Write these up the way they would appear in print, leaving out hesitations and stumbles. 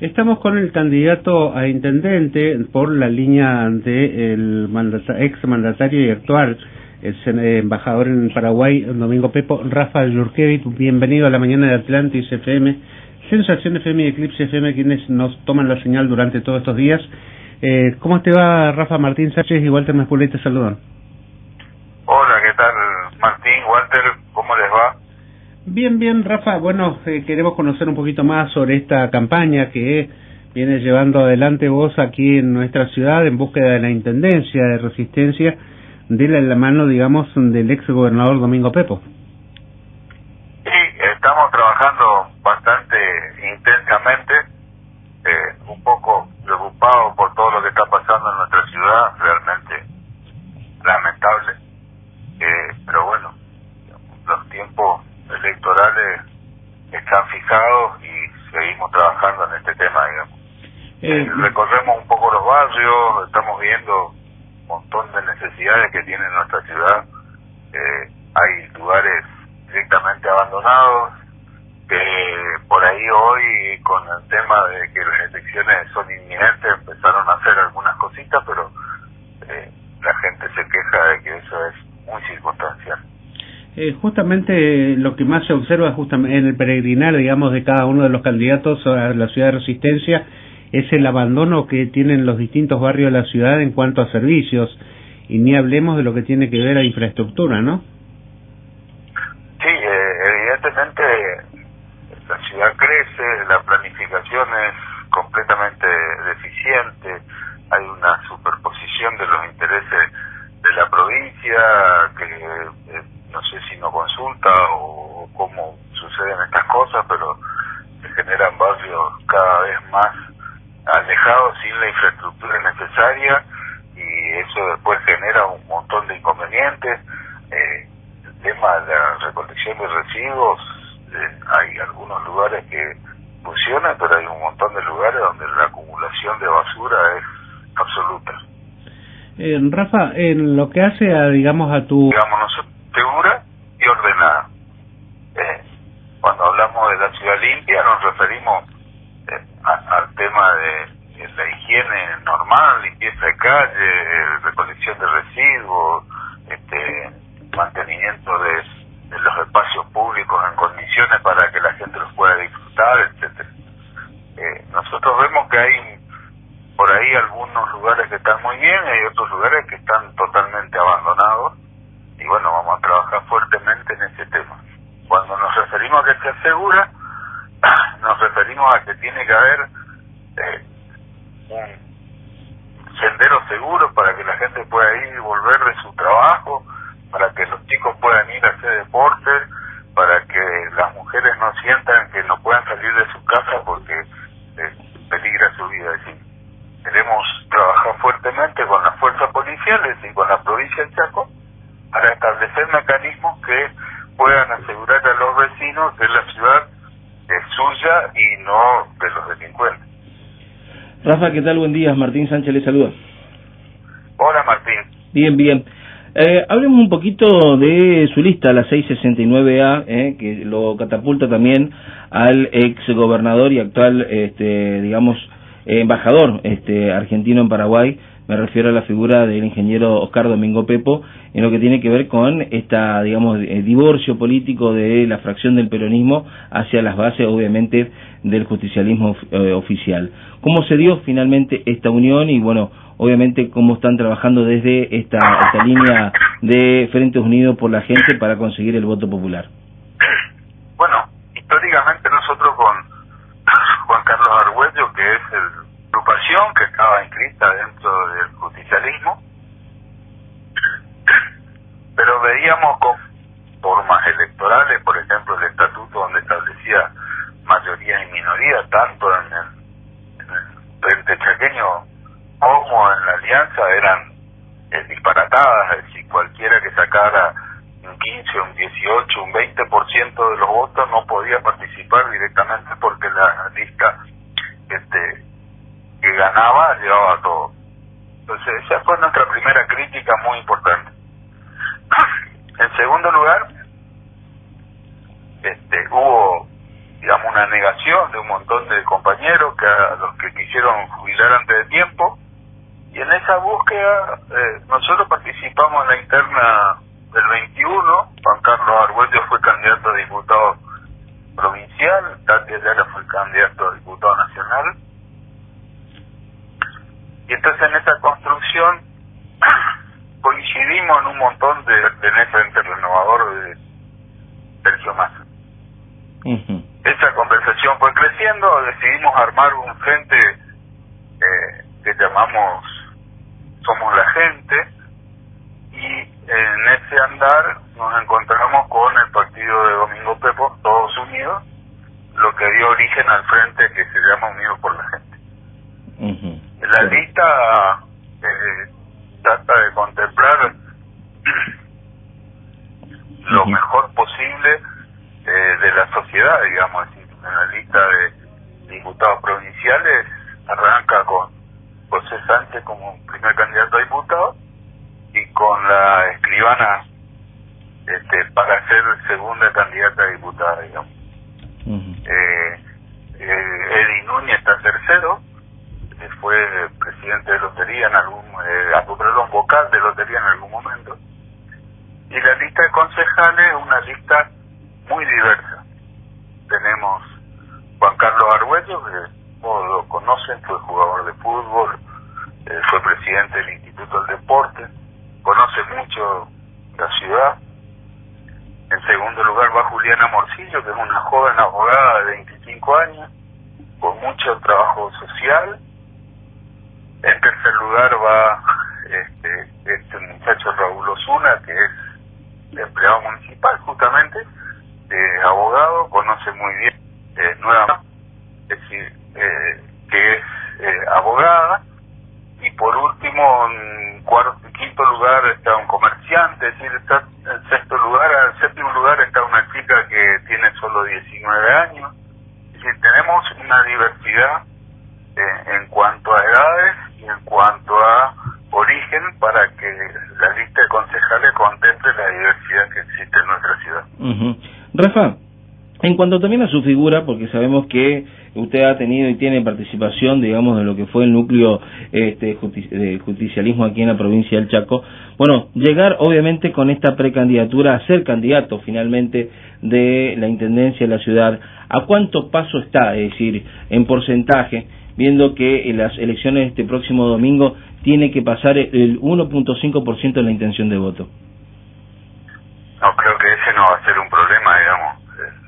Estamos con el candidato a intendente por la línea del ex mandatario y actual embajador en Paraguay, Domingo Pepo, Rafa Yurkevich. Bienvenido a la mañana de Atlantis FM, Sensación FM y Eclipse FM, quienes nos toman la señal durante todos estos días. ¿Cómo te va, Rafa? Martín Sánchez y Walter Masculé te saludan. Hola, ¿qué tal, Martín, Walter? ¿Cómo les va? Bien, Rafa. Bueno, queremos conocer un poquito más sobre esta campaña que viene llevando adelante vos aquí en nuestra ciudad en búsqueda de la intendencia de Resistencia, de la mano, digamos, del ex gobernador Domingo Pepo. Sí, estamos trabajando bastante intensamente, un poco preocupado por todo lo que está pasando en nuestra ciudad, realmente lamentable, pero bueno, los tiempos electorales están fijados y seguimos trabajando en este tema, digamos. Recorremos un poco los barrios, estamos viendo un montón de necesidades que tiene nuestra ciudad. Hay lugares directamente abandonados, que por ahí hoy, con el tema de que las elecciones son inminentes, empezaron a hacer algunas cositas, pero la gente se queja de que eso es muy circunstancial. Justamente lo que más se observa justamente en el peregrinar, digamos, de cada uno de los candidatos a la ciudad de Resistencia es el abandono que tienen los distintos barrios de la ciudad en cuanto a servicios, y ni hablemos de lo que tiene que ver a infraestructura, ¿no? Sí, evidentemente la ciudad crece, la planificación es completamente deficiente, hay una superposición de los intereses de la provincia que no sé si no consulta o cómo suceden estas cosas, pero se generan barrios cada vez más alejados sin la infraestructura necesaria, y eso después genera un montón de inconvenientes. El tema de la recolección de residuos, hay algunos lugares que funcionan, pero hay un montón de lugares donde la acumulación de basura es absoluta. Rafa, en lo que hace a, digamos, a tu... segura y ordenada. Cuando hablamos de la ciudad limpia nos referimos al tema de la higiene normal, limpieza de calle, recolección de residuos, mantenimiento de los espacios públicos en condiciones para que la gente los pueda disfrutar, etcétera. Nosotros vemos que hay por ahí algunos lugares que están muy bien y hay otros lugares que están totalmente abandonados, y bueno, vamos a trabajar fuertemente en ese tema. Cuando nos referimos a que sea segura, nos referimos a que tiene que haber un sendero seguro para que la gente pueda ir y volver de su trabajo, para que los chicos puedan ir a hacer deporte, para que las mujeres no sientan que no puedan salir de su casa porque peligra su vida. Es decir, queremos trabajar fuertemente con las fuerzas policiales y con la provincia de Chaco para establecer mecanismos que puedan asegurar a los vecinos que la ciudad es suya y no de los delincuentes. Rafa, ¿qué tal? Buen día. Martín Sánchez le saluda. Hola, Martín. Bien. Hablemos un poquito de su lista, la 669A, que lo catapulta también al ex gobernador y actual, embajador argentino en Paraguay. Me refiero a la figura del ingeniero Oscar Domingo Pepo, en lo que tiene que ver con esta, divorcio político de la fracción del peronismo hacia las bases, obviamente, del justicialismo oficial. ¿Cómo se dio finalmente esta unión? Y bueno, obviamente, cómo están trabajando desde esta línea de Frente Unido por la Gente para conseguir el voto popular. Bueno, históricamente nosotros con Juan Carlos Argüello, que es el agrupación que estaba inscrita dentro del justicialismo, pero veíamos con formas electorales, por ejemplo el estatuto donde establecía mayoría y minoría, tanto en el Frente Chaqueño como en la alianza, eran disparatadas. Es decir, cualquiera que sacara un 15, un 18, un 20% de los votos no podía participar directamente porque la lista que ganaba llevaba todo. Entonces esa fue nuestra primera crítica muy importante. En segundo lugar, hubo digamos, una negación de un montón de compañeros que a los que quisieron jubilar antes de tiempo, y en esa búsqueda nosotros participamos en la interna del 21. Juan Carlos Argüello fue candidato a diputado provincial, Tati Ayala fue candidato a diputado nacional, y entonces en esa construcción coincidimos en un montón de ese frente renovador de Sergio Massa. Esa conversación fue creciendo, decidimos armar un frente que llamamos Somos la Gente, y en ese andar nos encontramos con el partido de Domingo Pepo, Todos Unidos, lo que dio origen al frente que se llama Unidos por la Gente. La lista trata de contemplar lo mejor posible de la sociedad, digamos. En la lista de diputados provinciales arranca con José Sánchez como primer candidato a diputado, y con la escribana para ser segunda candidata a diputada, digamos. Eddie Núñez está tercero, fue presidente de lotería en vocal de lotería en algún momento, y la lista de concejales es una lista muy diversa. Tenemos Juan Carlos Argüello, que todos lo conocen, fue jugador de fútbol, fue presidente del Instituto del Deporte, conoce mucho la ciudad. En segundo lugar va Juliana Morcillo, que es una joven abogada de 25 años, con mucho trabajo social. En tercer lugar va este muchacho Raúl Osuna, que es empleado municipal justamente, abogado, conoce muy bien nuevamente, es decir, que es abogada. Y por último, en quinto lugar está un comerciante, es decir, está en séptimo lugar está una chica que tiene solo 19 años. Es decir, tenemos una diversidad en cuanto a edades y en cuanto a origen, para que la lista de concejales contemple la diversidad que existe en nuestra ciudad. Rafa, en cuanto también a su figura, porque sabemos que usted ha tenido y tiene participación, digamos, de lo que fue el núcleo de justicialismo aquí en la provincia del Chaco. Bueno, llegar obviamente con esta precandidatura a ser candidato finalmente de la intendencia de la ciudad, ¿a cuánto paso está? Es decir, en porcentaje, viendo que en las elecciones de este próximo domingo tiene que pasar el 1.5% de la intención de voto. No, creo que ese no va a ser un problema, digamos.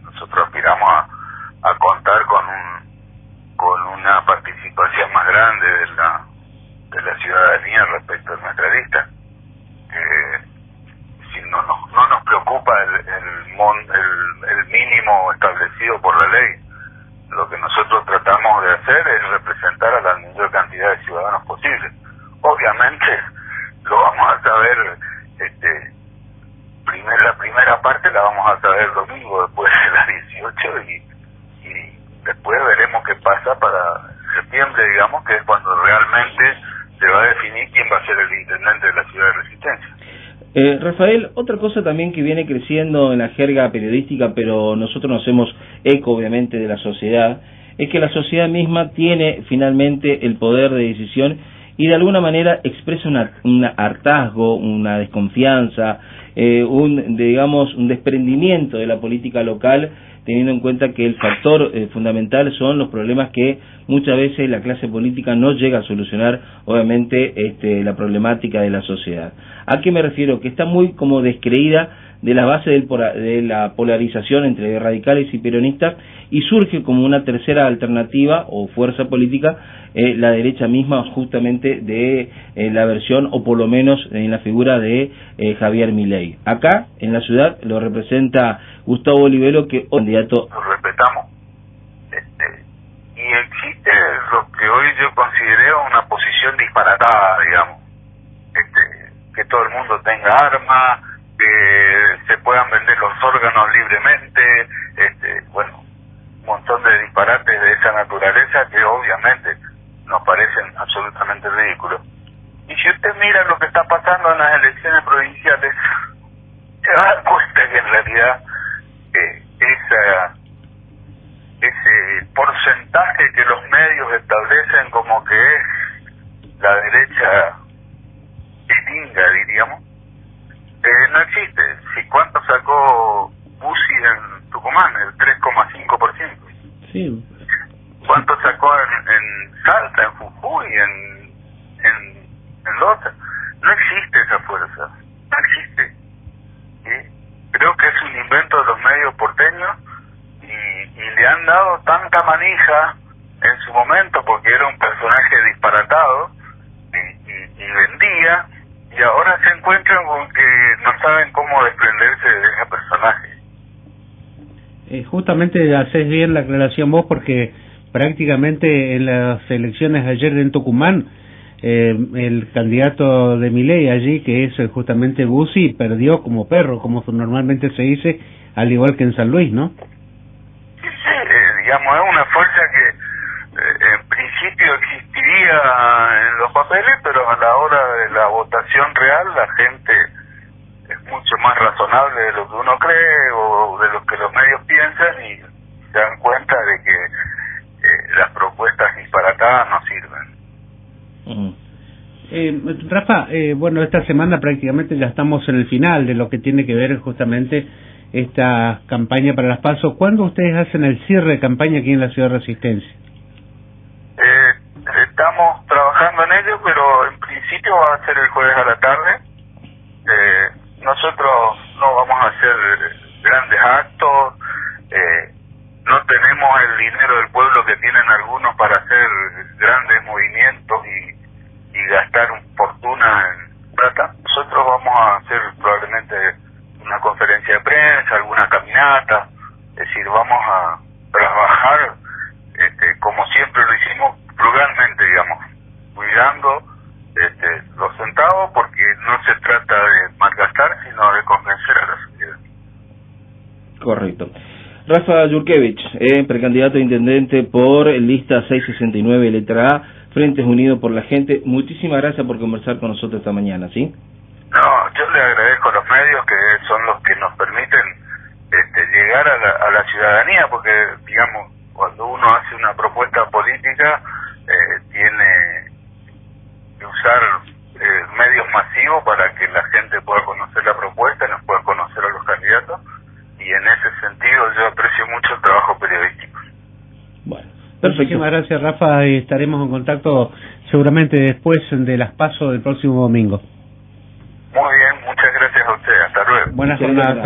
Nosotros aspiramos a contar con una participación más grande de la ciudadanía respecto a nuestra lista. Si no nos preocupa el mínimo establecido por la ley. Lo que nosotros tratamos de hacer es representar a la mayor cantidad de ciudadanos posible. Obviamente lo vamos a saber, la primera parte la vamos a saber el domingo después de las 18, y después veremos qué pasa para septiembre, digamos, que es cuando realmente se va a definir quién va a ser el intendente de la ciudad de Resistencia. Rafael, otra cosa también que viene creciendo en la jerga periodística, pero nosotros nos hacemos eco obviamente de la sociedad, es que la sociedad misma tiene finalmente el poder de decisión y de alguna manera expresa un hartazgo, una desconfianza, un desprendimiento de la política local, teniendo en cuenta que el factor fundamental son los problemas que muchas veces la clase política no llega a solucionar, obviamente, la problemática de la sociedad. ¿A qué me refiero? Que está muy como descreída de la base de la polarización entre radicales y peronistas, y surge como una tercera alternativa o fuerza política la derecha misma, justamente de la versión, o por lo menos en la figura de Javier Milei. Acá en la ciudad lo representa Gustavo Olivero, que candidato. Lo respetamos, y existe lo que hoy yo considero una posición disparatada, digamos, que todo el mundo tenga armas, que se puedan vender los órganos libremente, bueno, un montón de disparates de esa naturaleza que obviamente nos parecen absolutamente ridículos. Y si usted mira lo que está pasando en las elecciones provinciales, se va a dar cuenta que en realidad ese porcentaje que los medios establecen como que es la derecha gringa, diríamos, no existe. Si ¿cuánto sacó Bussi en Tucumán? El 3,5%. Sí. ¿Cuánto sacó en Salta, en Jujuy, en Loza? No existe esa fuerza, no existe. ¿Sí? Creo que es un invento de los medios porteños y le han dado tanta manija en su momento porque era un personaje disparatado y vendía, y ahora se encuentran con que no saben cómo desprenderse de ese personaje. Justamente haces bien la aclaración vos, porque prácticamente en las elecciones ayer en Tucumán, el candidato de Milei allí, que es justamente Bussi, perdió como perro, como normalmente se dice, al igual que en San Luis, ¿no? Sí, digamos, es una fuerza que en principio existiría en los papeles, pero a la hora de la votación real la gente es mucho más razonable de lo que uno cree o de lo que los medios piensan, y se dan cuenta de que las propuestas disparatadas no sirven. Rafa, bueno, esta semana prácticamente ya estamos en el final de lo que tiene que ver justamente esta campaña para las PASO. ¿Cuándo ustedes hacen el cierre de campaña aquí en la Ciudad de Resistencia? Estamos trabajando en ello, pero en principio va a ser el jueves a la tarde. Nosotros no vamos a hacer grandes actos, no tenemos el dinero del pueblo que tienen algunos para hacer grandes movimientos y gastar fortuna en plata. Nosotros vamos a hacer probablemente una conferencia de prensa, alguna caminata, es decir, vamos a trabajar como siempre lo hicimos, frugalmente, digamos, cuidando los centavos, porque no se trata de malgastar, sino de convencer a la sociedad. Correcto. Rafa Jurkevich, precandidato a intendente por lista 669, letra A, Frentes Unidos por la Gente. Muchísimas gracias por conversar con nosotros esta mañana, ¿sí? No, yo le agradezco a los medios, que son los que nos permiten llegar a la ciudadanía, porque, digamos, cuando uno hace una propuesta política, tiene que usar medios masivos para que la gente pueda conocer la propuesta y nos pueda conocer a los candidatos, y en ese sentido yo aprecio mucho el trabajo periodístico. Bueno, perfecto. Muchísimas gracias, Rafa, y estaremos en contacto seguramente después de las PASO del próximo domingo. Muy bien, muchas gracias a usted, hasta luego. Buenas jornadas.